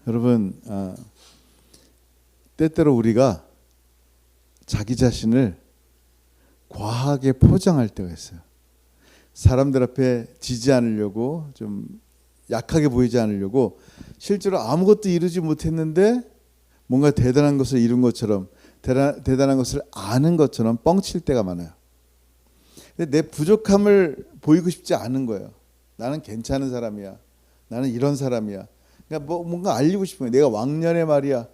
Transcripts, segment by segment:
여러분, 때때로 우리가 자기 자신을 과하게 포장할 때가 있어요. 사람들 앞에 지지 않으려고, 좀 약하게 보이지 않으려고 실제로 아무것도 이루지 못했는데 뭔가 대단한 것을 이룬 것처럼, 대단한 것을 아는 것처럼 뻥칠 때가 많아요. 근데 내 부족함을 보이고 싶지 않은 거예요. 나는 괜찮은 사람이야. 나는 이런 사람이야. 그러니까 뭔가 알리고 싶은 거예요. 내가 왕년에 말이야.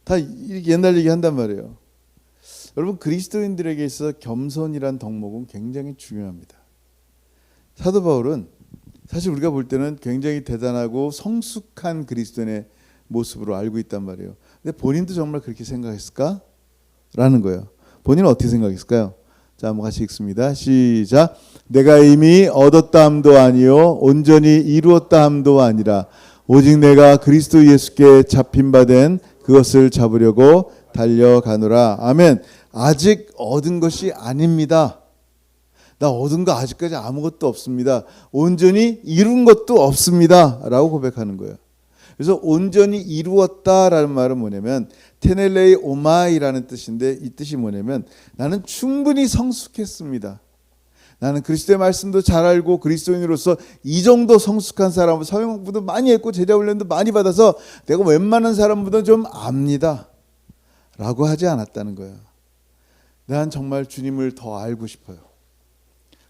다 옛날 얘기 한단 말이에요. 여러분, 그리스도인들에게 있어서 겸손이란 덕목은 굉장히 중요합니다. 사도 바울은 사실 우리가 볼 때는 굉장히 대단하고 성숙한 그리스도인의 모습으로 알고 있단 말이에요. 근데 본인도 정말 그렇게 생각했을까? 라는 거예요. 본인은 어떻게 생각했을까요? 자, 한번 같이 읽습니다. 시작. 내가 이미 얻었다 함도 아니요 온전히 이루었다 함도 아니라 오직 내가 그리스도 예수께 잡힌 바 된 그것을 잡으려고 달려가노라. 아멘. 아직 얻은 것이 아닙니다. 나 얻은 거 아직까지 아무것도 없습니다. 온전히 이룬 것도 없습니다. 라고 고백하는 거예요. 그래서 온전히 이루었다라는 말은 뭐냐면 테넬레이 오마이라는 뜻인데, 이 뜻이 뭐냐면 나는 충분히 성숙했습니다. 나는 그리스도의 말씀도 잘 알고 그리스도인으로서 이 정도 성숙한 사람은 성경 공부도 많이 했고 제자 훈련도 많이 받아서 내가 웬만한 사람보다 좀 압니다. 라고 하지 않았다는 거예요. 난 정말 주님을 더 알고 싶어요.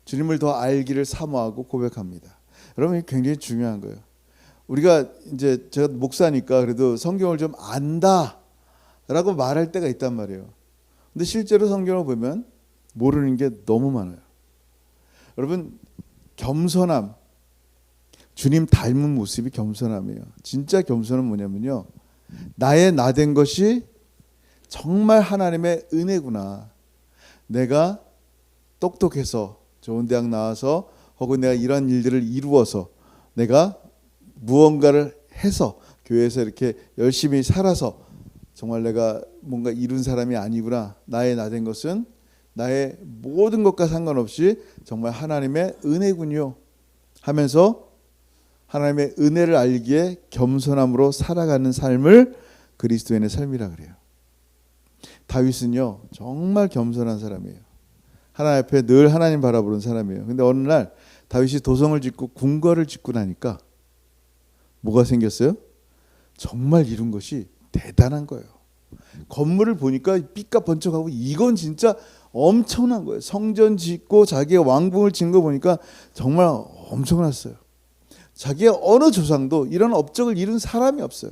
주님을 더 알기를 사모하고 고백합니다. 여러분, 이게 굉장히 중요한 거예요. 우리가 이제 제가 목사니까 그래도 성경을 좀 안다라고 말할 때가 있단 말이에요. 근데 실제로 성경을 보면 모르는 게 너무 많아요. 여러분, 겸손함, 주님 닮은 모습이 겸손함이에요. 진짜 겸손은 뭐냐면요, 나의 나된 것이 정말 하나님의 은혜구나. 내가 똑똑해서 좋은 대학 나와서 혹은 내가 이런 일들을 이루어서 내가 무언가를 해서 교회에서 이렇게 열심히 살아서 정말 내가 뭔가 이룬 사람이 아니구나. 나의 나된 것은 나의 모든 것과 상관없이 정말 하나님의 은혜군요 하면서 하나님의 은혜를 알기에 겸손함으로 살아가는 삶을 그리스도인의 삶이라 그래요. 다윗은요 정말 겸손한 사람이에요. 하나님 앞에 늘 하나님 바라보는 사람이에요. 근데 어느 날 다윗이 도성을 짓고 궁궐을 짓고 나니까 뭐가 생겼어요? 정말 이룬 것이 대단한 거예요. 건물을 보니까 삐까번쩍하고 이건 진짜 엄청난 거예요. 성전 짓고 자기의 왕궁을 짓는 거 보니까 정말 엄청났어요. 자기의 어느 조상도 이런 업적을 이룬 사람이 없어요.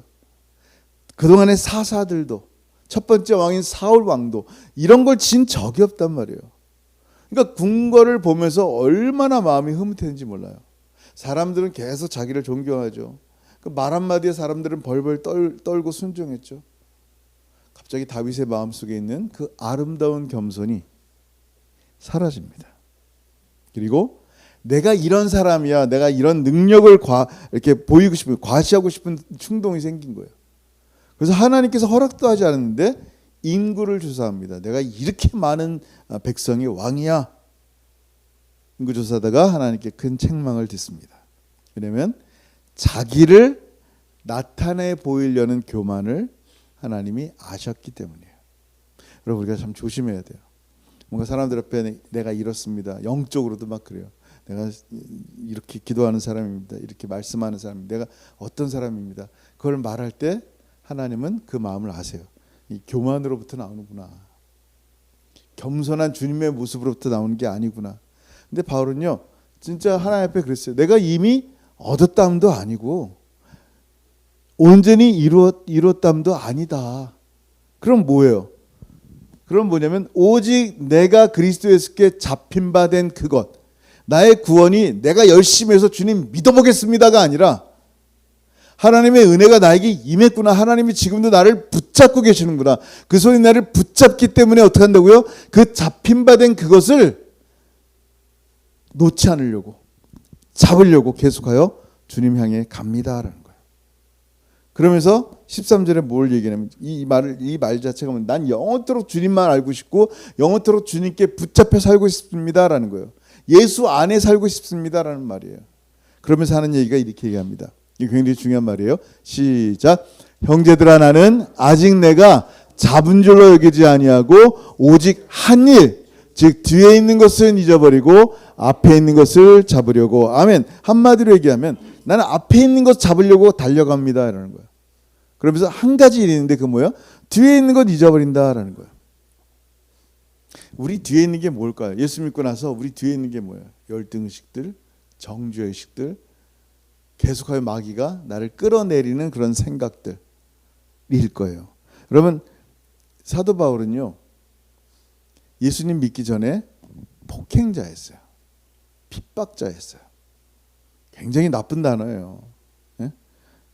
그동안의 사사들도, 첫 번째 왕인 사울 왕도 이런 걸 진 적이 없단 말이에요. 그러니까 궁궐을 보면서 얼마나 마음이 흐뭇했는지 몰라요. 사람들은 계속 자기를 존경하죠. 그 말 한마디에 사람들은 벌벌 떨고 순종했죠. 갑자기 다윗의 마음속에 있는 그 아름다운 겸손이 사라집니다. 그리고 내가 이런 사람이야, 내가 이런 능력을 이렇게 보이고 싶은, 과시하고 싶은 충동이 생긴 거예요. 그래서 하나님께서 허락도 하지 않았는데 인구를 조사합니다. 내가 이렇게 많은 백성이 왕이야. 인구 조사하다가 하나님께 큰 책망을 듣습니다. 왜냐하면 자기를 나타내 보이려는 교만을 하나님이 아셨기 때문이에요. 여러분, 우리가 참 조심해야 돼요. 뭔가 사람들 앞에 내가 이렇습니다. 영적으로도 막 그래요. 내가 이렇게 기도하는 사람입니다. 이렇게 말씀하는 사람입니다. 내가 어떤 사람입니다. 그걸 말할 때 하나님은 그 마음을 아세요. 이 교만으로부터 나오는구나. 겸손한 주님의 모습으로부터 나오는 게 아니구나. 근데 바울은요 진짜 하나님 앞에 그랬어요. 내가 이미 얻었담도 아니고 온전히 이뤘담도 아니다. 그럼 뭐예요? 그럼 뭐냐면 오직 내가 그리스도 예수께 잡힌 바 된 그것, 나의 구원이 내가 열심히 해서 주님 믿어보겠습니다가 아니라 하나님의 은혜가 나에게 임했구나. 하나님이 지금도 나를 붙잡고 계시는구나. 그 손이 나를 붙잡기 때문에 어떻게 한다고요? 그 잡힌 바 된 그것을 놓지 않으려고, 잡으려고 계속하여 주님 향해 갑니다라는 거예요. 그러면서 13절에 뭘 얘기하냐면 이 말 자체가 뭐냐면 난 영원토록 주님만 알고 싶고 영원토록 주님께 붙잡혀 살고 싶습니다라는 거예요. 예수 안에 살고 싶습니다라는 말이에요. 그러면서 하는 얘기가 이렇게 얘기합니다. 이게 굉장히 중요한 말이에요. 시작. 형제들아 나는 아직 내가 잡은 줄로 여기지 아니하고 오직 한 일, 즉 뒤에 있는 것은 잊어버리고 앞에 있는 것을 잡으려고. 아멘. 한마디로 얘기하면 나는 앞에 있는 것 잡으려고 달려갑니다 라는 거예요. 그러면서 한 가지 일이 있는데 그 뭐예요? 뒤에 있는 것 잊어버린다라는 거예요. 우리 뒤에 있는 게 뭘까요? 예수 믿고 나서 우리 뒤에 있는 게 뭐예요? 열등의식들, 정죄의식들, 계속하여 마귀가 나를 끌어내리는 그런 생각들일 거예요. 여러분, 사도 바울은요, 예수님 믿기 전에 폭행자였어요. 핍박자였어요. 굉장히 나쁜 단어예요. 예?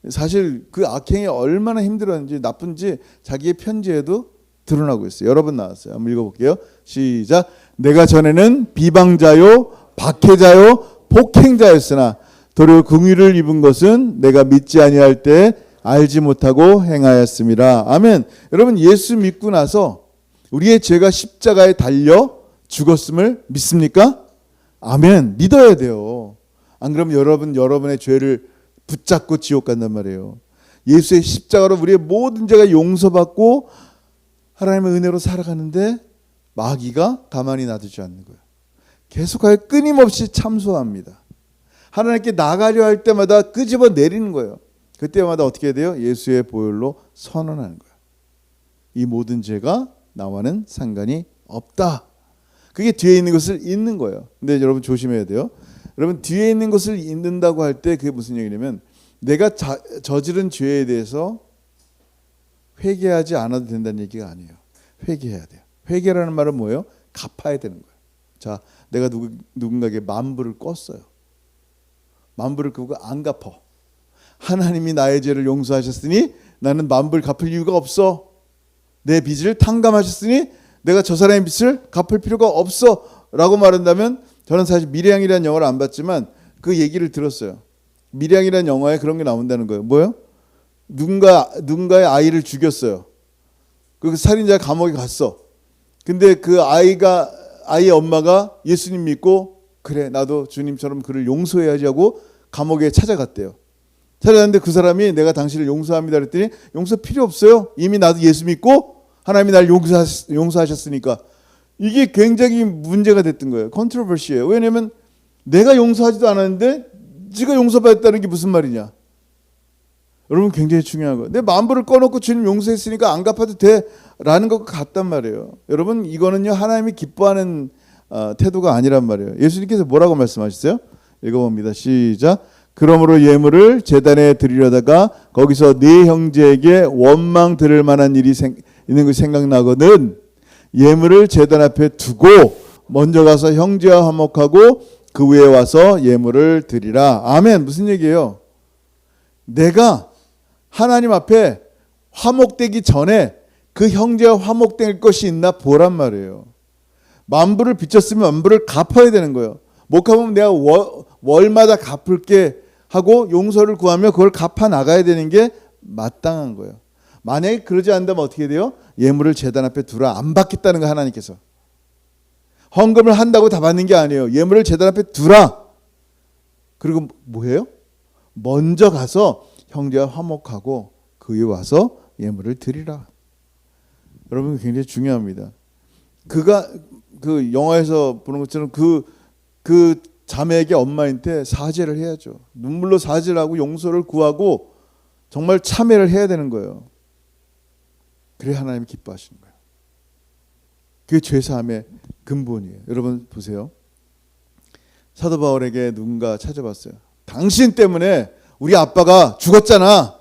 사실 그 악행이 얼마나 힘들었는지 나쁜지 자기의 편지에도 드러나고 있어요. 여러 번 나왔어요. 한번 읽어볼게요. 시작. 내가 전에는 비방자요, 박해자요, 폭행자였으나 도리어 긍휼을 입은 것은 내가 믿지 아니할 때 알지 못하고 행하였습니다. 아멘. 여러분, 예수 믿고 나서 우리의 죄가 십자가에 달려 죽었음을 믿습니까? 아멘. 믿어야 돼요. 안 그러면 여러분의 죄를 붙잡고 지옥 간단 말이에요. 예수의 십자가로 우리의 모든 죄가 용서받고 하나님의 은혜로 살아가는데 마귀가 가만히 놔두지 않는 거예요. 계속하여 끊임없이 참소합니다. 하나님께 나가려 할 때마다 끄집어 내리는 거예요. 그때마다 어떻게 돼요? 예수의 보혈로 선언하는 거예요. 이 모든 죄가 나와는 상관이 없다. 그게 뒤에 있는 것을 잊는 거예요. 근데 여러분 조심해야 돼요. 여러분, 뒤에 있는 것을 잊는다고 할 때 그게 무슨 얘기냐면 내가 저지른 죄에 대해서 회개하지 않아도 된다는 얘기가 아니에요. 회개해야 돼요. 회개라는 말은 뭐예요? 갚아야 되는 거예요. 자, 내가 누군가에게 만불을 껐어요. 만불을 끄고 안 갚아. 하나님이 나의 죄를 용서하셨으니 나는 만불 갚을 이유가 없어. 내 빚을 탕감하셨으니 내가 저 사람의 빚을 갚을 필요가 없어 라고 말한다면, 저는 사실 미래양이라는 영화를 안 봤지만 그 얘기를 들었어요. 미래양이라는 영화에 그런 게 나온다는 거예요. 뭐예요? 누군가의 아이를 죽였어요. 그 살인자 감옥에 갔어. 근데 그 아이의 엄마가 예수님 믿고 그래 나도 주님처럼 그를 용서해야지 하고 감옥에 찾아갔대요. 찾아갔는데 그 사람이 내가 당신을 용서합니다 그랬더니 용서 필요 없어요. 이미 나도 예수 믿고 하나님이 날 용서하셨으니까. 이게 굉장히 문제가 됐던 거예요. 컨트로버시예요. 왜냐하면 내가 용서하지도 않았는데 네가 용서받았다는 게 무슨 말이냐. 여러분, 굉장히 중요한 거예요. 내 만불을 꺼놓고 주님 용서했으니까 안 갚아도 돼라는 것 같단 말이에요. 여러분, 이거는요 하나님이 기뻐하는 태도가 아니란 말이에요. 예수님께서 뭐라고 말씀하셨어요? 읽어봅니다. 시작. 그러므로 예물을 제단에 드리려다가 거기서 네 형제에게 원망 들을 만한 일이 있는 것이 생각나거든 예물을 제단 앞에 두고 먼저 가서 형제와 화목하고 그 위에 와서 예물을 드리라. 아멘. 무슨 얘기예요? 내가 하나님 앞에 화목되기 전에 그 형제와 화목될 것이 있나 보란 말이에요. 만불을 빚졌으면 만불을 갚아야 되는 거예요. 못 갚으면 내가 월마다 갚을게 하고 용서를 구하며 그걸 갚아 나가야 되는 게 마땅한 거예요. 만약에 그러지 않는다면 어떻게 돼요? 예물을 제단 앞에 두라. 안 받겠다는 거 하나님께서. 헌금을 한다고 다 받는 게 아니에요. 예물을 제단 앞에 두라. 그리고 뭐예요? 먼저 가서 형제와 화목하고 그 위에 와서 예물을 드리라. 여러분, 굉장히 중요합니다. 그가 그 영화에서 보는 것처럼 그 자매에게 엄마한테 사죄를 해야죠. 눈물로 사죄를 하고 용서를 구하고 정말 참회를 해야 되는 거예요. 그래야 하나님이 기뻐하시는 거예요. 그게 죄사함의 근본이에요. 여러분 보세요. 사도 바울에게 누군가 찾아봤어요. 당신 때문에 우리 아빠가 죽었잖아.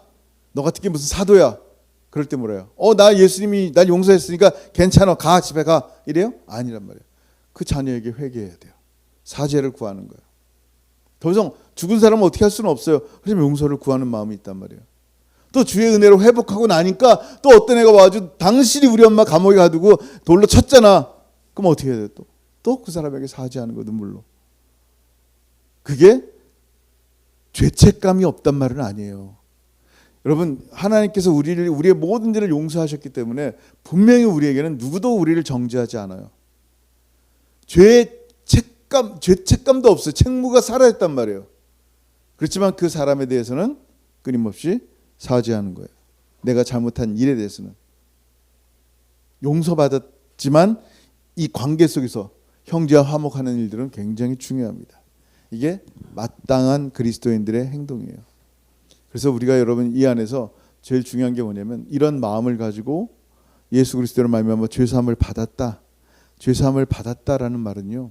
너 같은 게 무슨 사도야. 그럴 때 뭐래요? 나 예수님이 날 용서했으니까 괜찮아. 가 집에 가. 이래요? 아니란 말이에요. 그 자녀에게 회개해야 돼요. 사죄를 구하는 거예요. 더 이상 죽은 사람은 어떻게 할 수는 없어요. 그래서 용서를 구하는 마음이 있단 말이에요. 또 주의 은혜로 회복하고 나니까 또 어떤 애가 와가지고 당신이 우리 엄마 감옥에 가두고 돌로 쳤잖아. 그럼 어떻게 해야 돼요? 또 그 사람에게 사죄하는 거 눈물로. 그게 죄책감이 없단 말은 아니에요. 여러분, 하나님께서 우리의 모든 죄를 용서하셨기 때문에 분명히 우리에게는 누구도 우리를 정죄하지 않아요. 죄책감도 없어요. 책무가 사라졌단 말이에요. 그렇지만 그 사람에 대해서는 끊임없이 사죄하는 거예요. 내가 잘못한 일에 대해서는. 용서받았지만 이 관계 속에서 형제와 화목하는 일들은 굉장히 중요합니다. 이게 마땅한 그리스도인들의 행동이에요. 그래서 우리가 여러분 이 안에서 제일 중요한 게 뭐냐면 이런 마음을 가지고 예수 그리스도로 말미암아 죄사함을 받았다. 죄사함을 받았다라는 말은요.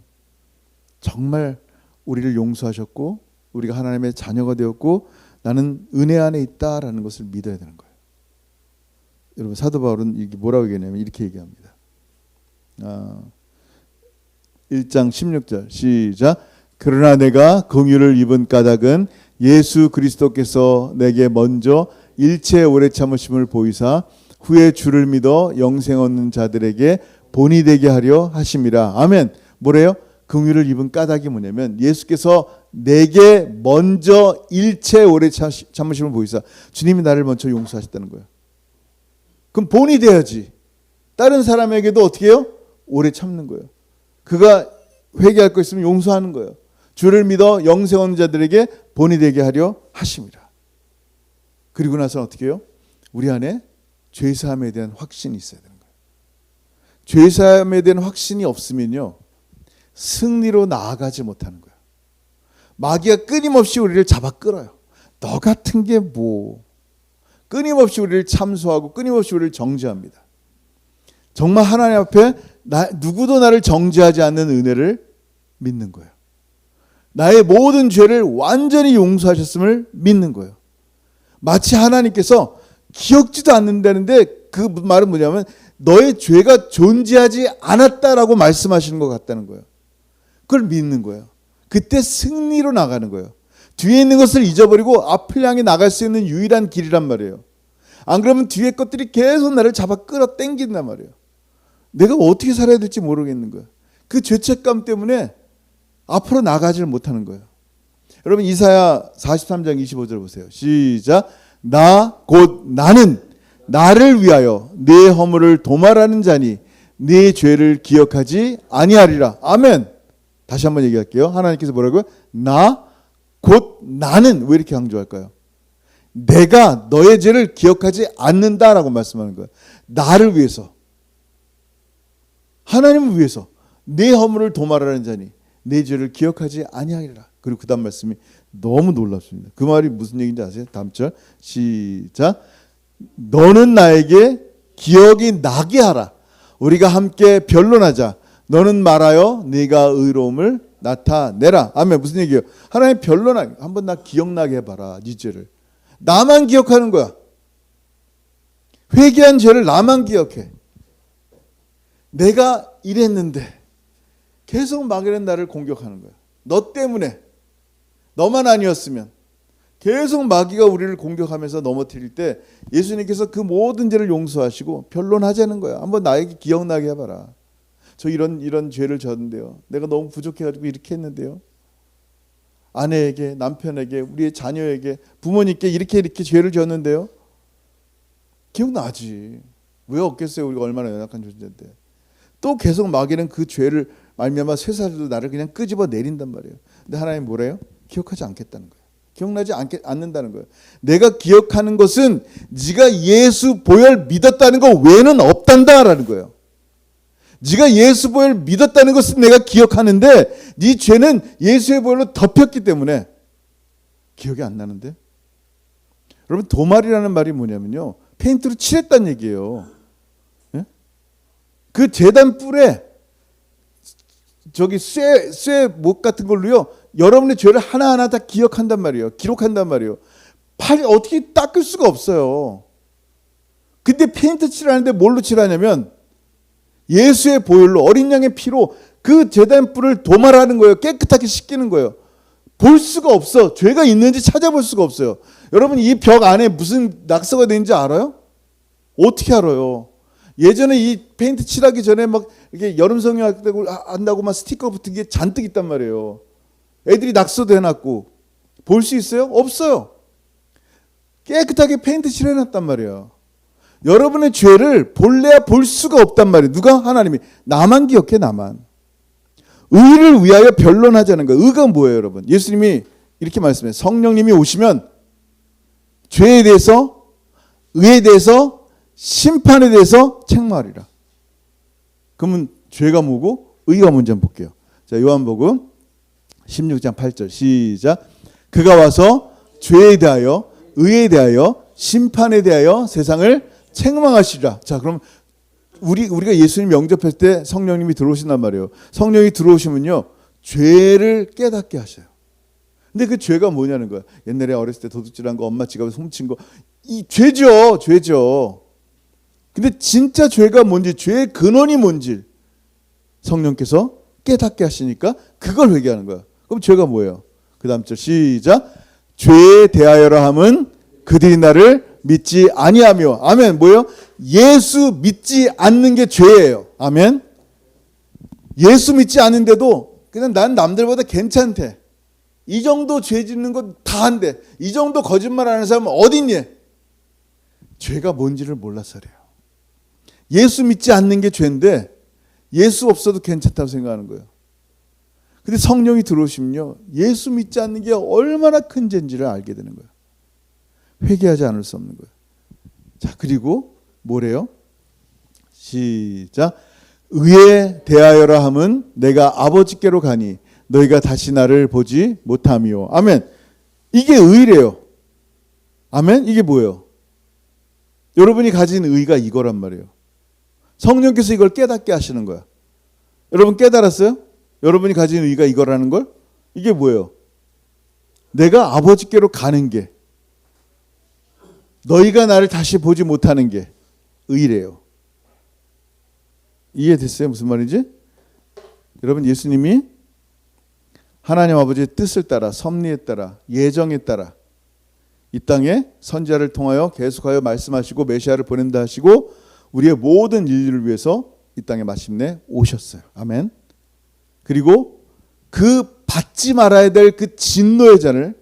정말 우리를 용서하셨고 우리가 하나님의 자녀가 되었고 나는 은혜 안에 있다라는 것을 믿어야 되는 거예요. 여러분 사도 바울은 이게 뭐라고 얘기하냐면 이렇게 얘기합니다. 1장 16절 시작. 그러나 내가 긍휼을 입은 까닭은 예수 그리스도께서 내게 먼저 일체 오래 참으심을 보이사 후에 주를 믿어 영생 얻는 자들에게 본이 되게 하려 하심이라. 아멘. 뭐래요? 긍휼을 입은 까닭이 뭐냐면 예수께서 내게 먼저 일체 오래 참으심을 보이사 주님이 나를 먼저 용서하셨다는 거예요. 그럼 본이 돼야지. 다른 사람에게도 어떻게 해요? 오래 참는 거예요. 그가 회개할 거 있으면 용서하는 거예요. 주를 믿어 영생 얻는 자들에게 본이 되게 하려 하심이라. 그리고 나서 어떻게 해요? 우리 안에 죄사함에 대한 확신이 있어야 되는 거예요. 죄사함에 대한 확신이 없으면요. 승리로 나아가지 못하는 거예요. 마귀가 끊임없이 우리를 잡아 끌어요. 너 같은 게 뭐. 끊임없이 우리를 참소하고 끊임없이 우리를 정죄합니다. 정말 하나님 앞에 누구도 나를 정죄하지 않는 은혜를 믿는 거예요. 나의 모든 죄를 완전히 용서하셨음을 믿는 거예요. 마치 하나님께서 기억지도 않는다는데 그 말은 뭐냐면 너의 죄가 존재하지 않았다라고 말씀하시는 것 같다는 거예요. 그걸 믿는 거예요. 그때 승리로 나가는 거예요. 뒤에 있는 것을 잊어버리고 앞을 향해 나갈 수 있는 유일한 길이란 말이에요. 안 그러면 뒤에 것들이 계속 나를 잡아 끌어 당긴단 말이에요. 내가 어떻게 살아야 될지 모르겠는 거예요. 그 죄책감 때문에 앞으로 나가지를 못하는 거예요. 여러분 이사야 43장 25절 보세요. 시작. 나 곧 나는 나를 위하여 네 허물을 도말하는 자니 네 죄를 기억하지 아니하리라. 아멘. 다시 한번 얘기할게요. 하나님께서 뭐라고요? 나 곧 나는. 왜 이렇게 강조할까요? 내가 너의 죄를 기억하지 않는다라고 말씀하는 거예요. 나를 위해서, 하나님을 위해서 내 허물을 도말하는 자니 내 죄를 기억하지 아니하리라. 그리고 그 다음 말씀이 너무 놀랍습니다. 그 말이 무슨 얘기인지 아세요? 다음 절 시작. 너는 나에게 기억이 나게 하라. 우리가 함께 변론하자. 너는 말하여 네가 의로움을 나타내라. 아멘. 무슨 얘기예요? 하나님 변론하게. 한번 나 기억나게 해봐라. 네 죄를. 나만 기억하는 거야. 회개한 죄를 나만 기억해. 내가 이랬는데 계속 마귀는 나를 공격하는 거야. 너 때문에. 너만 아니었으면. 계속 마귀가 우리를 공격하면서 넘어뜨릴 때 예수님께서 그 모든 죄를 용서하시고 변론하자는 거야. 한번 나에게 기억나게 해봐라. 저 이런 죄를 졌는데요. 내가 너무 부족해가지고 이렇게 했는데요. 아내에게, 남편에게, 우리의 자녀에게, 부모님께 이렇게 죄를 졌는데요. 기억나지. 왜 없겠어요? 우리가 얼마나 연약한 존재인데. 또 계속 마귀는 그 죄를 말미암아 쇠사슬로 나를 그냥 끄집어 내린단 말이에요. 근데 하나님 뭐래요? 기억하지 않겠다는 거예요. 기억나지 않는다는 거예요. 내가 기억하는 것은 네가 예수 보혈 믿었다는 거 외에는 없단다라는 거예요. 네가 예수 보혈 믿었다는 것은 내가 기억하는데 네 죄는 예수의 보혈로 덮였기 때문에 기억이 안 나는데. 여러분 도말이라는 말이 뭐냐면요. 페인트로 칠했다는 얘기예요. 예? 그 제단 뿔에 저기 쇠못 같은 걸로요. 여러분의 죄를 하나하나 다 기억한단 말이에요. 기록한단 말이에요. 팔이 어떻게 닦을 수가 없어요. 근데 페인트 칠하는데 뭘로 칠하냐면 예수의 보혈로 어린 양의 피로 그 제단 뿔을 도말하는 거예요. 깨끗하게 씻기는 거예요. 볼 수가 없어. 죄가 있는지 찾아볼 수가 없어요. 여러분 이 벽 안에 무슨 낙서가 되는지 알아요? 어떻게 알아요? 예전에 이 페인트 칠하기 전에 막 이렇게 여름 성형 한다고 막 스티커 붙은 게 잔뜩 있단 말이에요. 애들이 낙서도 해놨고 볼 수 있어요? 없어요. 깨끗하게 페인트 칠해놨단 말이에요. 여러분의 죄를 볼래야 볼 수가 없단 말이에요. 누가? 하나님이. 나만 기억해. 나만. 의를 위하여 변론하자는 거예요. 의가 뭐예요 여러분? 예수님이 이렇게 말씀해요. 성령님이 오시면 죄에 대해서, 의에 대해서, 심판에 대해서 책망하리라. 그러면 죄가 뭐고 의가 뭔지 한번 볼게요. 자, 요한복음 16장 8절 시작. 그가 와서 죄에 대하여, 의에 대하여, 심판에 대하여 세상을 책망하시리라. 자, 그럼 우리가 예수님 영접할 때 성령님이 들어오신단 말이에요. 성령이 들어오시면요, 죄를 깨닫게 하셔요. 근데 그 죄가 뭐냐는 거야. 옛날에 어렸을 때 도둑질한 거, 엄마 지갑에 훔친 거, 이 죄죠. 근데 진짜 죄가 뭔지, 죄의 근원이 뭔지 성령께서 깨닫게 하시니까 그걸 회개하는 거야. 그럼 죄가 뭐예요? 그 다음 절 시작. 죄에 대하여라 함은 그들이 나를 믿지 아니하며. 아멘. 뭐예요? 예수 믿지 않는 게 죄예요. 아멘. 예수 믿지 않는데도 그냥 난 남들보다 괜찮대. 이 정도 죄 짓는 거 다 한대. 이 정도 거짓말 하는 사람은 어디 있니? 죄가 뭔지를 몰라서 그래요. 예수 믿지 않는 게 죄인데 예수 없어도 괜찮다고 생각하는 거예요. 근데 성령이 들어오시면요, 예수 믿지 않는 게 얼마나 큰 죄인지를 알게 되는 거예요. 회개하지 않을 수 없는 거예요. 자, 그리고 뭐래요? 시작. 의에 대하여라 함은 내가 아버지께로 가니 너희가 다시 나를 보지 못하미요. 아멘. 이게 의래요. 아멘. 이게 뭐예요? 여러분이 가진 의가 이거란 말이에요. 성령께서 이걸 깨닫게 하시는 거야. 여러분 깨달았어요? 여러분이 가진 의가 이거라는 걸? 이게 뭐예요? 내가 아버지께로 가는 게, 너희가 나를 다시 보지 못하는 게 의래요. 이해됐어요? 무슨 말인지? 여러분, 예수님이 하나님 아버지의 뜻을 따라, 섭리에 따라, 예정에 따라 이 땅에 선지자를 통하여 계속하여 말씀하시고 메시아를 보낸다 하시고 우리의 모든 인류를 위해서 이 땅에 마침내 오셨어요. 아멘. 그리고 그 받지 말아야 될 그 진노의 잔을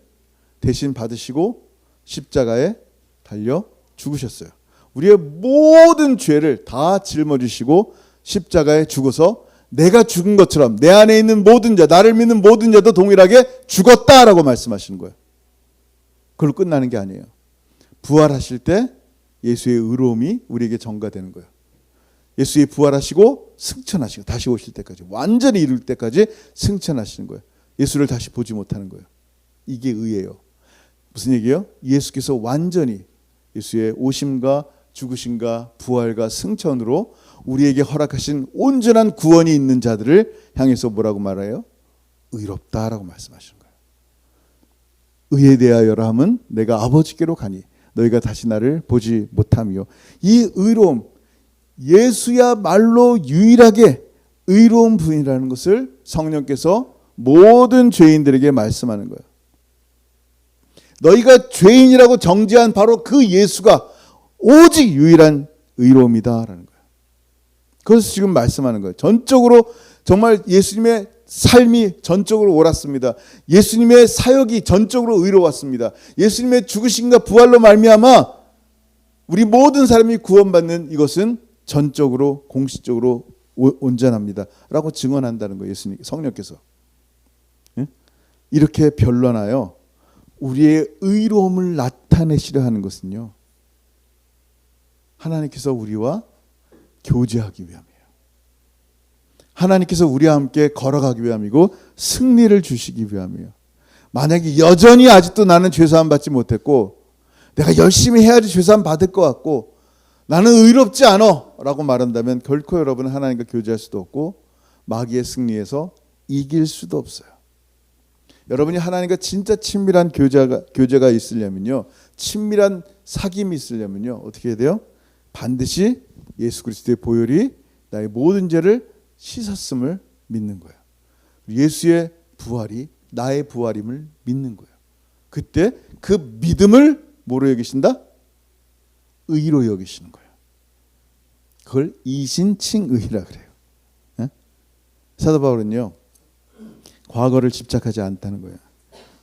대신 받으시고 십자가에 달려 죽으셨어요. 우리의 모든 죄를 다 짊어지시고 십자가에 죽어서 내가 죽은 것처럼 내 안에 있는 모든 자, 나를 믿는 모든 자도 동일하게 죽었다라고 말씀하시는 거예요. 그걸로 끝나는 게 아니에요. 부활하실 때 예수의 의로움이 우리에게 전가되는 거예요. 예수의 부활하시고 승천하시고 다시 오실 때까지, 완전히 이룰 때까지 승천하시는 거예요. 예수를 다시 보지 못하는 거예요. 이게 의예요. 무슨 얘기예요? 예수께서 완전히 예수의 오심과 죽으심과 부활과 승천으로 우리에게 허락하신 온전한 구원이 있는 자들을 향해서 뭐라고 말해요? 의롭다라고 말씀하시는 거예요. 의에 대하여라 함은 내가 아버지께로 가니 너희가 다시 나를 보지 못하며. 이 의로움, 예수야말로 유일하게 의로운 분이라는 것을 성령께서 모든 죄인들에게 말씀하는 거예요. 너희가 죄인이라고 정죄한 바로 그 예수가 오직 유일한 의로움이다라는 거예요. 그래서 지금 말씀하는 거예요. 전적으로 정말 예수님의 삶이 전적으로 옳았습니다. 예수님의 사역이 전적으로 의로웠습니다. 예수님의 죽으심과 부활로 말미암아 우리 모든 사람이 구원받는 이것은 전적으로 공식적으로 온전합니다 라고 증언한다는 거예요. 예수님, 성령께서. 이렇게 변론하여 우리의 의로움을 나타내시려 하는 것은요, 하나님께서 우리와 교제하기 위함이에요. 하나님께서 우리와 함께 걸어가기 위함이고 승리를 주시기 위함이에요. 만약에 여전히 아직도 나는 죄사함 받지 못했고 내가 열심히 해야지 죄사함 받을 것 같고 나는 의롭지 않아 라고 말한다면 결코 여러분은 하나님과 교제할 수도 없고 마귀의 승리에서 이길 수도 없어요. 여러분이 하나님과 진짜 친밀한 교제가 있으려면요, 친밀한 사귐이 있으려면요, 어떻게 해야 돼요? 반드시 예수 그리스도의 보혈이 나의 모든 죄를 씻었음을 믿는 거예요. 예수의 부활이 나의 부활임을 믿는 거예요. 그때 그 믿음을 뭐로 여기신다? 의로 여기시는 거예요. 그걸 이신칭의라 그래요. 네? 사도 바울은요, 과거를 집착하지 않다는 거예요.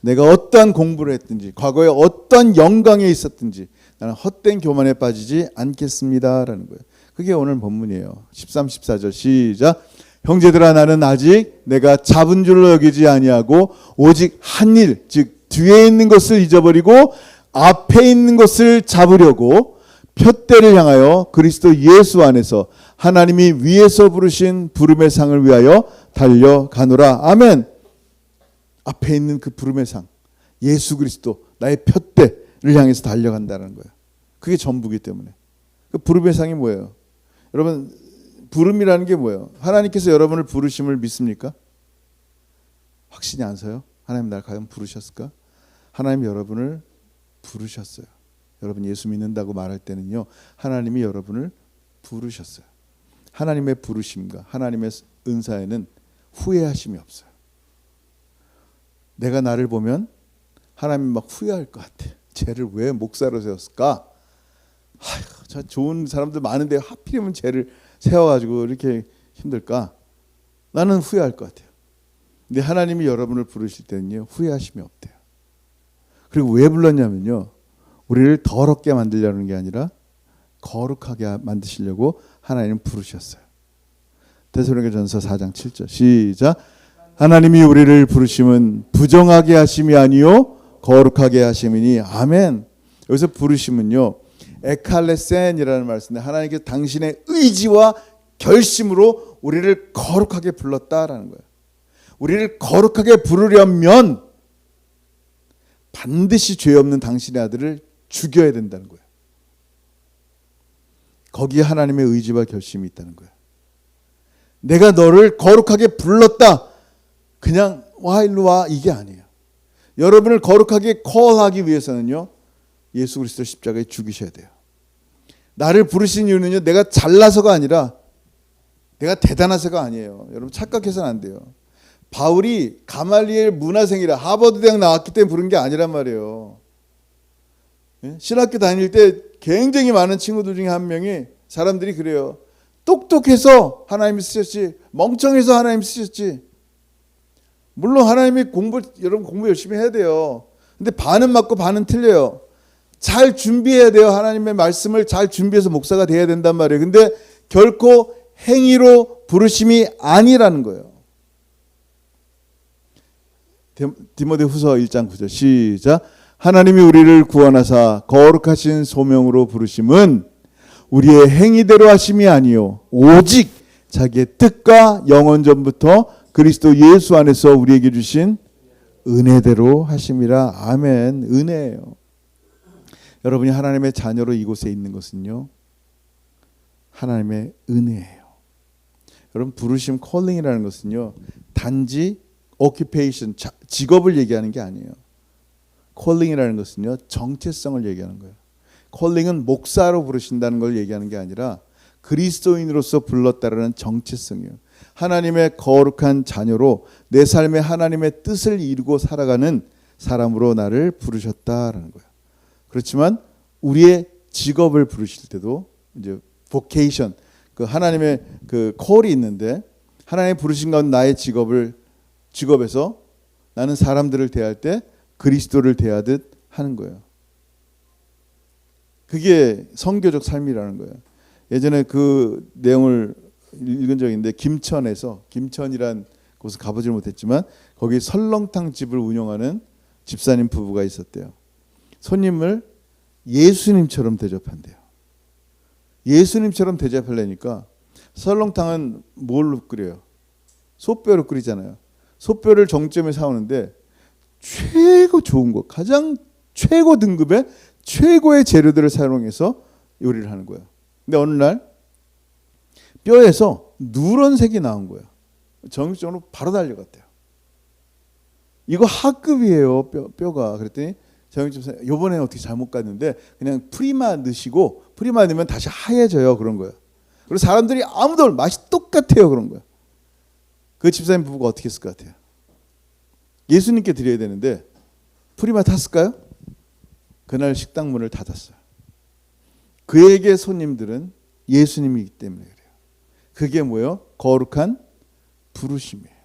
내가 어떠한 공부를 했든지 과거에 어떠한 영광에 있었든지 나는 헛된 교만에 빠지지 않겠습니다라는 거예요. 그게 오늘 본문이에요. 13, 14절 시작. 형제들아, 나는 아직 내가 잡은 줄로 여기지 아니하고 오직 한 일, 즉 뒤에 있는 것을 잊어버리고 앞에 있는 것을 잡으려고 푯대를 향하여 그리스도 예수 안에서 하나님이 위에서 부르신 부름의 상을 위하여 달려가노라. 아멘. 앞에 있는 그 부름의 상, 예수 그리스도, 나의 푯대를 향해서 달려간다는 거예요. 그게 전부기 때문에. 그 부름의 상이 뭐예요? 여러분, 부름이라는 게 뭐예요? 하나님께서 여러분을 부르심을 믿습니까? 확신이 안 서요? 하나님 날 과연 부르셨을까? 하나님 여러분을 부르셨어요. 여러분 예수 믿는다고 말할 때는요, 하나님이 여러분을 부르셨어요. 하나님의 부르심과 하나님의 은사에는 후회하심이 없어요. 내가 나를 보면 하나님 막 후회할 것 같아. 쟤를 왜 목사로 세웠을까? 아이고, 저 좋은 사람들 많은데 하필이면 쟤를 세워가지고 이렇게 힘들까? 나는 후회할 것 같아요. 근데 하나님이 여러분을 부르실 때는요, 후회하심이 없대요. 그리고 왜 불렀냐면요, 우리를 더럽게 만들려는 게 아니라 거룩하게 만드시려고 하나님은 부르셨어요. 데살로니가전서 4장 7절 시작. 하나님이 우리를 부르심은 부정하게 하심이 아니요 거룩하게 하심이니. 아멘. 여기서 부르심은요, 에칼레센이라는 말씀인데 하나님께서 당신의 의지와 결심으로 우리를 거룩하게 불렀다라는 거예요. 우리를 거룩하게 부르려면 반드시 죄 없는 당신의 아들을 죽여야 된다는 거예요. 거기에 하나님의 의지와 결심이 있다는 거예요. 내가 너를 거룩하게 불렀다, 그냥 와 일로 와, 이게 아니에요. 여러분을 거룩하게 콜하기 위해서는요, 예수 그리스도 십자가에 죽이셔야 돼요. 나를 부르신 이유는요, 내가 잘나서가 아니라 내가 대단해서가 아니에요. 여러분 착각해서는 안 돼요. 바울이 가말리엘 문화생이라 하버드 대학 나왔기 때문에 부른 게 아니란 말이에요. 신학교 다닐 때 굉장히 많은 친구들 중에 한 명이, 사람들이 그래요. 똑똑해서 하나님이 쓰셨지, 멍청해서 하나님이 쓰셨지. 물론 하나님이 여러분 공부 열심히 해야 돼요. 근데 반은 맞고 반은 틀려요. 잘 준비해야 돼요. 하나님의 말씀을 잘 준비해서 목사가 돼야 된단 말이에요. 근데 결코 행위로 부르심이 아니라는 거예요. 디모데후서 1장 9절 시작. 하나님이 우리를 구원하사 거룩하신 소명으로 부르심은 우리의 행위대로 하심이 아니요 오직 자기의 뜻과 영원 전부터 그리스도 예수 안에서 우리에게 주신 은혜대로 하심이라. 아멘. 은혜예요. 여러분이 하나님의 자녀로 이곳에 있는 것은요, 하나님의 은혜예요. 여러분 부르심, 콜링이라는 것은요, 단지 occupation, 직업을 얘기하는 게 아니에요. 콜링이라는 것은요, 정체성을 얘기하는 거예요. 콜링은 목사로 부르신다는 걸 얘기하는 게 아니라 그리스도인으로서 불렀다라는 정체성이에요. 하나님의 거룩한 자녀로 내 삶에 하나님의 뜻을 이루고 살아가는 사람으로 나를 부르셨다라는 거예요. 그렇지만 우리의 직업을 부르실 때도 이제 vocation, 그 하나님의 그 콜이 있는데, 하나님 부르신 건 나의 직업에서 나는 사람들을 대할 때 그리스도를 대하듯 하는 거예요. 그게 선교적 삶이라는 거예요. 예전에 그 내용을 읽은 적이 있는데, 김천이란 곳을 가보질 못했지만 거기 설렁탕 집을 운영하는 집사님 부부가 있었대요. 손님을 예수님처럼 대접한대요. 예수님처럼 대접하려니까 설렁탕은 뭘로 끓여요? 소뼈로 끓이잖아요. 소뼈를 정점에 사오는데 최고 좋은 거, 가장 최고 등급의 최고의 재료들을 사용해서 요리를 하는 거예요. 근데 어느 날 뼈에서 누런색이 나온 거예요. 정육점으로 바로 달려갔대요. 이거 하급이에요, 뼈가. 그랬더니 정육점에서 이번에 어떻게 잘못 갔는데 그냥 프리마 넣으시고, 프리마 넣으면 다시 하얘져요, 그런 거예요. 그리고 사람들이 아무도 맛이 똑같아요, 그런 거예요. 그 집사님 부부가 어떻게 했을 것 같아요? 예수님께 드려야 되는데 프리마 탔을까요? 그날 식당 문을 닫았어요. 그에게 손님들은 예수님이기 때문에 그래요. 그게 뭐예요? 거룩한 부르심이에요.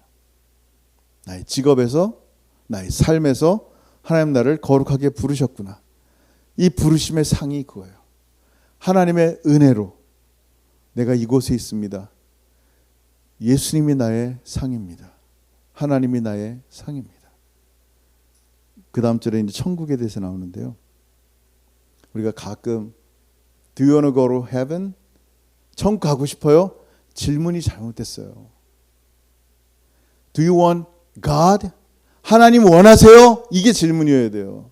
나의 직업에서, 나의 삶에서 하나님 나를 거룩하게 부르셨구나. 이 부르심의 상이 그거예요. 하나님의 은혜로 내가 이곳에 있습니다. 예수님이 나의 상입니다. 하나님이 나의 상입니다. 그 다음 절에 이제 천국에 대해서 나오는데요. 우리가 가끔 Do you want to go to heaven? 천국 가고 싶어요? 질문이 잘못됐어요. Do you want God? 하나님 원하세요? 이게 질문이어야 돼요.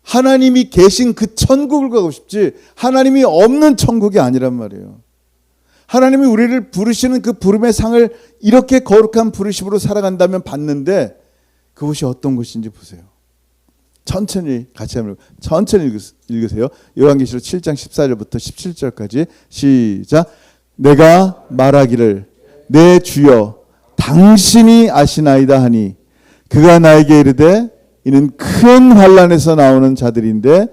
하나님이 계신 그 천국을 가고 싶지 하나님이 없는 천국이 아니란 말이에요. 하나님이 우리를 부르시는 그 부름의 상을 이렇게 거룩한 부르심으로 살아간다면 받는데 그것이 어떤 것인지 보세요. 천천히 같이 한번 천천히 읽으세요. 요한계시록 7장 14절부터 17절까지 시작. 내가 말하기를 내 주여 당신이 아시나이다 하니 그가 나에게 이르되 이는 큰 환난에서 나오는 자들인데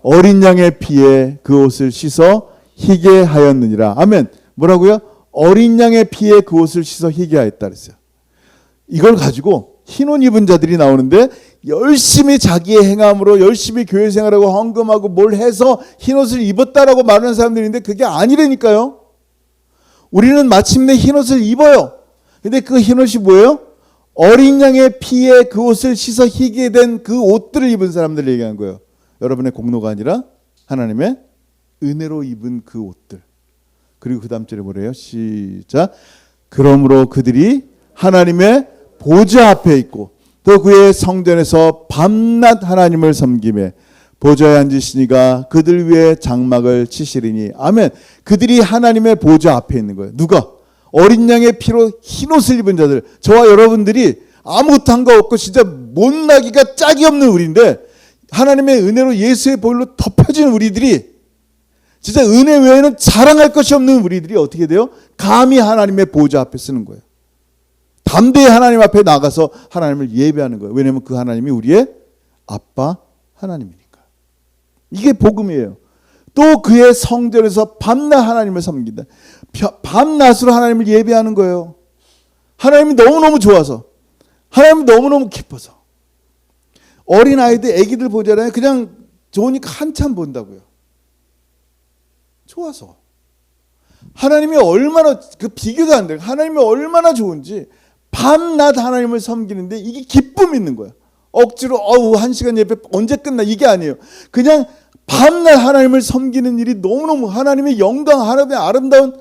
어린 양의 피에 그 옷을 씻어 희게 하였느니라. 아멘. 뭐라고요? 어린 양의 피에 그 옷을 씻어 희게 하였다 그랬어요. 이걸 가지고 흰 옷 입은 자들이 나오는데 열심히 자기의 행함으로 열심히 교회 생활하고 헌금하고 뭘 해서 흰 옷을 입었다라고 말하는 사람들인데 그게 아니라니까요. 우리는 마침내 흰 옷을 입어요. 근데 그 흰 옷이 뭐예요? 어린 양의 피에 그 옷을 씻어 희게 된 그 옷들을 입은 사람들을 얘기하는 거예요. 여러분의 공로가 아니라 하나님의 은혜로 입은 그 옷들. 그리고 그 다음 절에 뭐래요? 시작. 그러므로 그들이 하나님의 보좌 앞에 있고 또 그의 성전에서 밤낮 하나님을 섬기며 보좌에 앉으시니가 그들 위에 장막을 치시리니. 아멘. 그들이 하나님의 보좌 앞에 있는 거예요. 누가? 어린 양의 피로 흰옷을 입은 자들. 저와 여러분들이 아무것도 한 거 없고 진짜 못나기가 짝이 없는 우리인데 하나님의 은혜로 예수의 보혈로 덮여진 우리들이 진짜 은혜 외에는 자랑할 것이 없는 우리들이 어떻게 돼요? 감히 하나님의 보좌 앞에 쓰는 거예요. 담대히 하나님 앞에 나가서 하나님을 예배하는 거예요. 왜냐하면 그 하나님이 우리의 아빠 하나님이니까. 이게 복음이에요. 또 그의 성전에서 밤낮 하나님을 섬긴다. 밤낮으로 하나님을 예배하는 거예요. 하나님이 너무너무 좋아서, 하나님이 너무너무 기뻐서. 어린아이들, 애기들 보잖아요. 그냥 좋으니까 한참 본다고요. 좋아서. 하나님이 얼마나, 그 비교도 안 돼요. 하나님이 얼마나 좋은지 밤낮 하나님을 섬기는데 이게 기쁨이 있는 거야. 억지로 한 시간 예배 언제 끝나 이게 아니에요. 그냥 밤낮 하나님을 섬기는 일이 너무너무 하나님의 영광, 하나님의 아름다운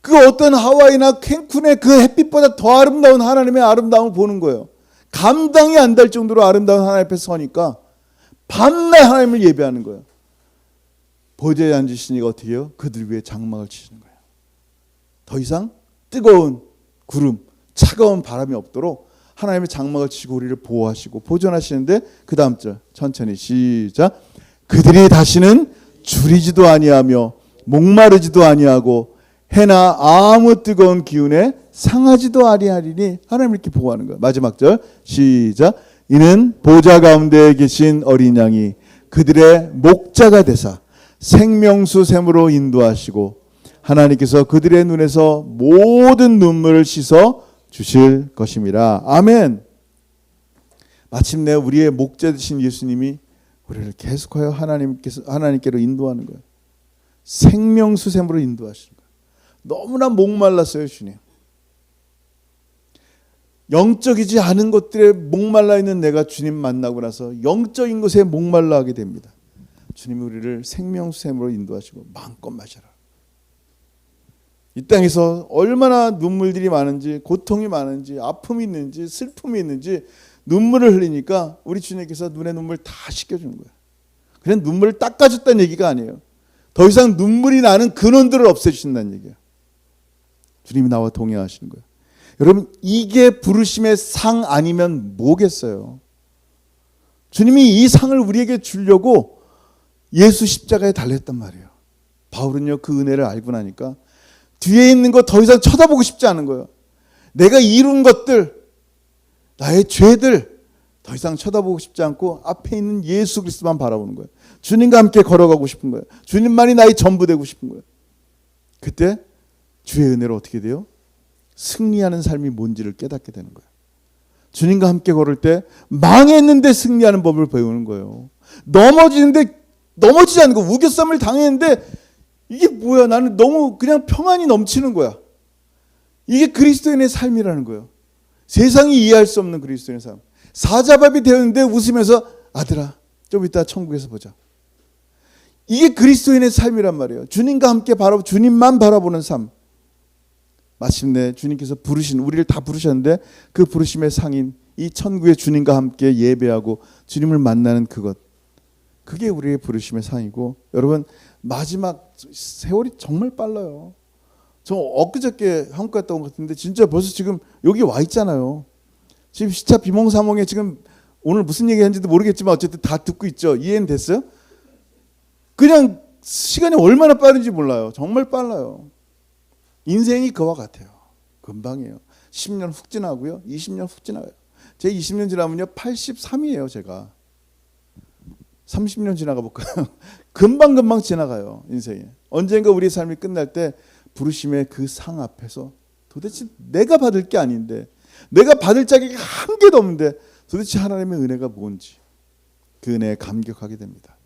그 어떤 하와이나 캔쿤의 그 햇빛보다 더 아름다운 하나님의 아름다움을 보는 거예요. 감당이 안 될 정도로 아름다운 하나님 앞에 서니까 밤낮 하나님을 예배하는 거예요. 보좌에 앉으시니까 어떻게 해요? 그들 위에 장막을 치시는 거예요. 더 이상 뜨거운 구름, 차가운 바람이 없도록 하나님의 장막을 치고 우리를 보호하시고 보존하시는데 그 다음 절 천천히 시작. 그들이 다시는 줄이지도 아니하며 목마르지도 아니하고 해나 아무 뜨거운 기운에 상하지도 아니하리니 하나님 이렇게 보호하는 거예요. 마지막 절 시작. 이는 보좌 가운데 계신 어린 양이 그들의 목자가 되사 생명수 샘으로 인도하시고 하나님께서 그들의 눈에서 모든 눈물을 씻어 주실 것임이라. 아멘. 마침내 우리의 목자 되신 예수님이 우리를 계속하여 하나님께로 인도하는 거예요. 생명수 샘으로 인도하시는 거예요. 너무나 목말랐어요, 주님. 영적이지 않은 것들에 목말라 있는 내가 주님 만나고 나서 영적인 것에 목말라 하게 됩니다. 주님이 우리를 생명수샘으로 인도하시고 마음껏 마셔라. 이 땅에서 얼마나 눈물들이 많은지, 고통이 많은지, 아픔이 있는지, 슬픔이 있는지 눈물을 흘리니까 우리 주님께서 눈에 눈물 다 씻겨주는 거예요. 그냥 눈물을 닦아줬다는 얘기가 아니에요. 더 이상 눈물이 나는 근원들을 없애주신다는 얘기예요. 주님이 나와 동행하시는 거예요. 여러분, 이게 부르심의 상 아니면 뭐겠어요? 주님이 이 상을 우리에게 주려고 예수 십자가에 달렸단 말이에요. 바울은요, 그 은혜를 알고 나니까 뒤에 있는 거 더 이상 쳐다보고 싶지 않은 거예요. 내가 이룬 것들, 나의 죄들 더 이상 쳐다보고 싶지 않고 앞에 있는 예수 그리스도만 바라보는 거예요. 주님과 함께 걸어가고 싶은 거예요. 주님만이 나의 전부 되고 싶은 거예요. 그때 주의 은혜로 어떻게 돼요? 승리하는 삶이 뭔지를 깨닫게 되는 거예요. 주님과 함께 걸을 때 망했는데 승리하는 법을 배우는 거예요. 넘어지지 않는 거, 우겨쌈을 당했는데 이게 뭐야? 나는 너무 그냥 평안이 넘치는 거야. 이게 그리스도인의 삶이라는 거예요. 세상이 이해할 수 없는 그리스도인의 삶. 사자밥이 되었는데 웃으면서 아들아 좀 이따 천국에서 보자. 이게 그리스도인의 삶이란 말이에요. 주님과 함께 주님만 바라보는 삶. 마침내 주님께서 부르신, 우리를 다 부르셨는데 그 부르심의 상인, 이 천국의 주님과 함께 예배하고 주님을 만나는 그것, 그게 우리의 부르심의 상이고, 여러분 마지막 세월이 정말 빨라요. 저 엊그저께 한국 갔다 온 것 같은데 진짜 벌써 지금 여기 와 있잖아요. 지금 시차 비몽사몽에 지금 오늘 무슨 얘기 하는지도 모르겠지만 어쨌든 다 듣고 있죠. 이해는 됐어요? 그냥 시간이 얼마나 빠른지 몰라요. 정말 빨라요. 인생이 그와 같아요. 금방이에요. 10년 훅 지나고요. 20년 훅 지나가요. 제 20년 지나면요 83이에요. 제가 30년 지나가 볼까요? 금방금방 지나가요. 인생이. 언젠가 우리의 삶이 끝날 때 부르심의 그 상 앞에서 도대체 내가 받을 게 아닌데, 내가 받을 자격이 한 개도 없는데 도대체 하나님의 은혜가 뭔지, 그 은혜에 감격하게 됩니다.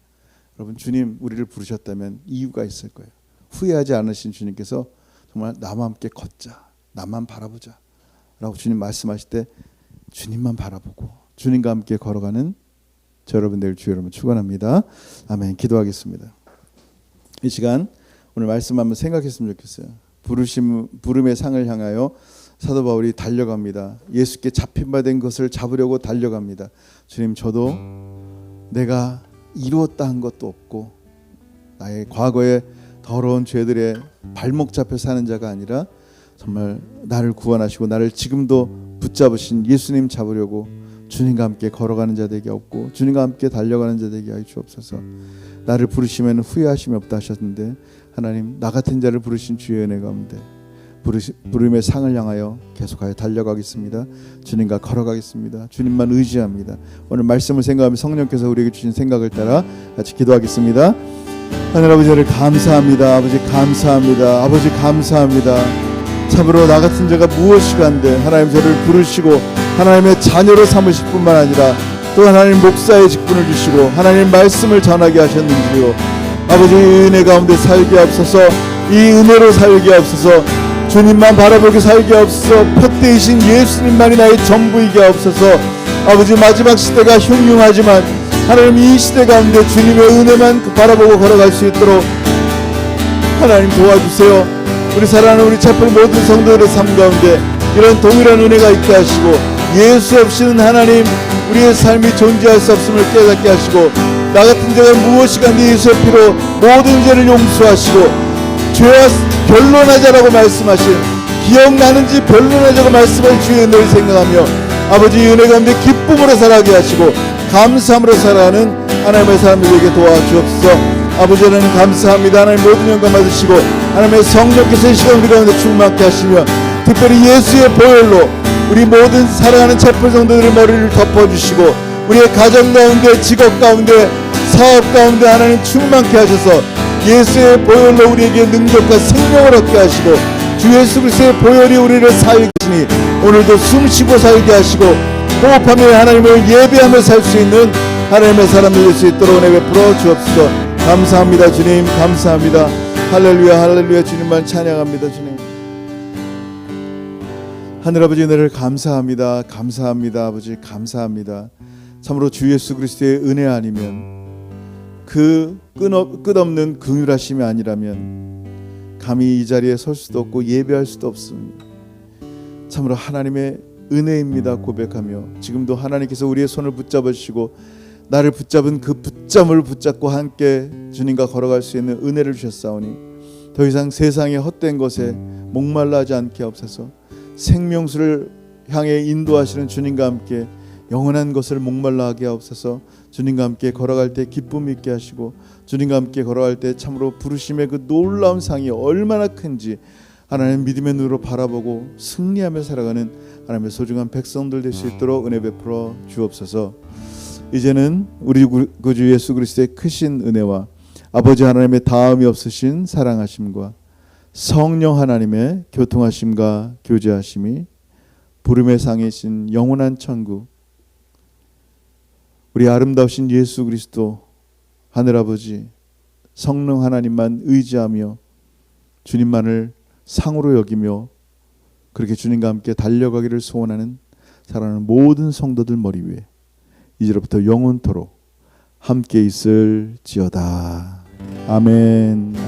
여러분, 주님 우리를 부르셨다면 이유가 있을 거예요. 후회하지 않으신 주님께서 정말 나와 함께 걷자, 나만 바라보자 라고 주님 말씀하실 때 주님만 바라보고 주님과 함께 걸어가는 저 여러분 될 주 여러분 축원합니다. 아멘. 기도하겠습니다. 이 시간 오늘 말씀 한번 생각했으면 좋겠어요. 부름의 상을 향하여 사도 바울이 달려갑니다. 예수께 잡힌 바 된 것을 잡으려고 달려갑니다. 주님, 저도 내가 이루었다 한 것도 없고 나의 과거의 더러운 죄들의 발목 잡혀 사는 자가 아니라 정말 나를 구원하시고 나를 지금도 붙잡으신 예수님 잡으려고 주님과 함께 걸어가는 자 되게 없고 주님과 함께 달려가는 자 되게 하여 주옵소서. 나를 부르시면 후회하심이 없다 하셨는데 하나님, 나 같은 자를 부르신 주의 은혜 가운데 부름의 상을 향하여 계속하여 달려가겠습니다. 주님과 걸어가겠습니다. 주님만 의지합니다. 오늘 말씀을 생각하며 성령께서 우리에게 주신 생각을 따라 같이 기도하겠습니다. 하늘 아버지를 감사합니다. 아버지 감사합니다. 아버지 감사합니다. 참으로 나 같은 자가 무엇이간데 하나님 저를 부르시고 하나님의 자녀로 삼으실 뿐만 아니라 또 하나님 목사의 직분을 주시고 하나님 말씀을 전하게 하셨는지요. 아버지 은혜 가운데 살게 하옵소서. 이 은혜로 살게 하옵소서. 주님만 바라보게 살게 하옵소서. 푯대이신 예수님만이 나의 전부이게 하옵소서. 아버지, 마지막 시대가 흉흉하지만 하나님 이 시대 가운데 주님의 은혜만 바라보고 걸어갈 수 있도록 하나님 도와주세요. 우리 사랑하는 우리 채플 모든 성도들의 삶 가운데 이런 동일한 은혜가 있게 하시고 예수 없이는 하나님 우리의 삶이 존재할 수 없음을 깨닫게 하시고 나 같은 자가 무엇이간데 예수의 피로 모든 죄를 용서하시고 죄와 변론하자라고 말씀하신, 기억나는지 변론하자고 말씀한 주의 은혜를 생각하며 아버지 은혜 가운데 기쁨으로 살아가게 하시고 감사함으로 살아가는 하나님의 사람들에게 도와주옵소서. 아버지, 하나님 감사합니다. 하나님 모든 영광 받으시고 하나님의 성령께서 이 시간 우리 가운데 충만케 하시며 특별히 예수의 보혈로 우리 모든 사랑하는 채플 성도들의 머리를 덮어주시고 우리의 가정 가운데, 직업 가운데, 사업 가운데 하나님 충만케 하셔서 예수의 보혈로 우리에게 능력과 생명을 얻게 하시고 주 예수 그리스도의 보혈이 우리를 살게 하시니 오늘도 숨쉬고 살게 하시고 호흡하며 하나님을 예배하며 살 수 있는 하나님의 사람들 될 수 있도록 은혜 베풀어 주옵소서. 감사합니다. 주님 감사합니다. 할렐루야 할렐루야. 주님만 찬양합니다. 주님 하늘아버지 은혜를 감사합니다. 감사합니다. 아버지 감사합니다. 참으로 주 예수 그리스도의 은혜 아니면, 그 끝없는 긍휼하심이 아니라면 감히 이 자리에 설 수도 없고 예배할 수도 없습니다. 참으로 하나님의 은혜입니다 고백하며 지금도 하나님께서 우리의 손을 붙잡으시고 나를 붙잡은 그 붙잡을 붙잡고 함께 주님과 걸어갈 수 있는 은혜를 주셨사오니 더 이상 세상의 헛된 것에 목말라 하지 않게 하옵소서. 생명수를 향해 인도하시는 주님과 함께 영원한 것을 목말라 하게 하옵소서. 주님과 함께 걸어갈 때 기쁨 있게 하시고 주님과 함께 걸어갈 때 참으로 부르심의 그 놀라운 상이 얼마나 큰지 하나님 믿음의 눈으로 바라보고 승리하며 살아가는 하나님의 소중한 백성들 될 수 있도록 은혜 베풀어 주옵소서. 이제는 우리 구주 예수 그리스도의 크신 은혜와 아버지 하나님의 다함이 없으신 사랑하심과 성령 하나님의 교통하심과 교제하심이 부름의 상이신 영원한 천국, 우리 아름다우신 예수 그리스도 하늘아버지 성령 하나님만 의지하며 주님만을 상으로 여기며 그렇게 주님과 함께 달려가기를 소원하는 사랑하는 모든 성도들 머리 위에 이제로부터 영원토록 함께 있을지어다. 아멘.